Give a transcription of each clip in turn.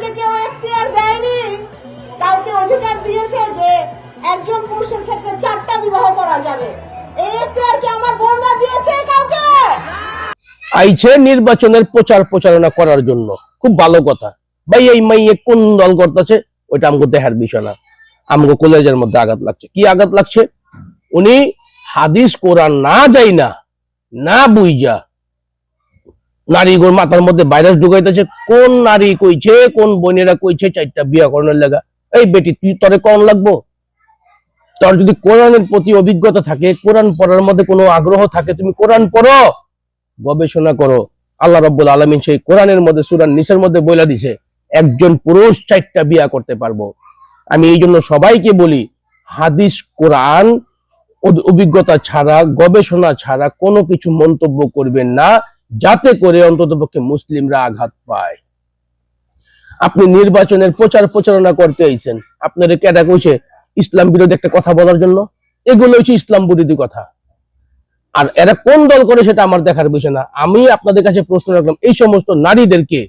কাউকে কেউ এখতিয়ার দেয়নি, কাউকে অধিকার দিয়েছে যে একজন পুরুষের ক্ষেত্রে 4টা বিবাহ করা যাবে। এই এখতিয়ার কি আমার বোনরা দিয়েছে কাউকে? আইছে নির্বাচনের প্রচারণা করার জন্য, খুব ভালো কথা। ভাই এই মাইয়ে কোন দল করতেছে ওইটা আমাকে দেখার বিষয় না, আমাকে কলেজের মধ্যে আঘাত লাগছে। কি আঘাত লাগছে? উনি হাদিস কোরআন না যাই না বুঝা নারী মাথার মধ্যে ভাইরাস ঢুকাইতেছে। কোন নারী কইছে, কোন বোনেরা কইছে 4টা বিয়া করানোর লাগা? এই বেটি তুই তোরে কোন লাগবো? তোর যদি কোরআনের প্রতি অভিজ্ঞতা থাকে, কোরআন পড়ার মধ্যে কোনো আগ্রহ থাকে, তুমি কোরআন পড়ো, গবেষণা করো। আল্লাহ রাব্বুল আলামিন সেই কোরআনের মধ্যে সূরা নিসার মধ্যে বলে দিছে একজন পুরুষ 4টা বিয়া করতে পারবো। আমি এই জন্য সবাইকে বলি, হাদিস কোরআন অভিজ্ঞতা ছাড়া, গবেষণা ছাড়া কোনো কিছু মন্তব্য করবেন না, যাতে করে অন্ততপক্ষে মুসলিমরা আঘাত পায়। আপনি নির্বাচনের প্রচারণা করতে আইছেন, আপনারা কেডা কইছে ইসলাম বিরোধী একটা কথা বলার জন্য? এগুলো হচ্ছে ইসলাম বিরোধী কথা। আর এরা কোন দল করে সেটা আমার দেখার বিষয় না। আমি আপনাদের কাছে প্রশ্ন রাখলাম, এই সমস্ত নারীদেরকে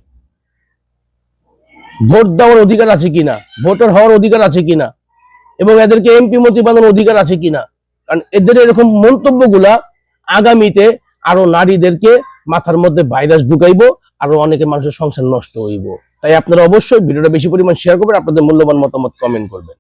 ভোট দেওয়ার অধিকার আছে কিনা, ভোটার হওয়ার অধিকার আছে কিনা, এবং এদেরকে এমপি মন্ত্রী বানানোর অধিকার আছে কিনা? কারণ এদের এরকম মন্তব্যগুলা আগামীতে আরো নারীদেরকে মাথার মধ্যে ভাইরাস ঢুকাইবো, আরো অনেকে মানুষের সংসার নষ্ট হইব। তাই আপনারা অবশ্যই ভিডিওটা বেশি পরিমাণ শেয়ার করবেন, আপনাদের মূল্যবান মতামত কমেন্ট করবেন।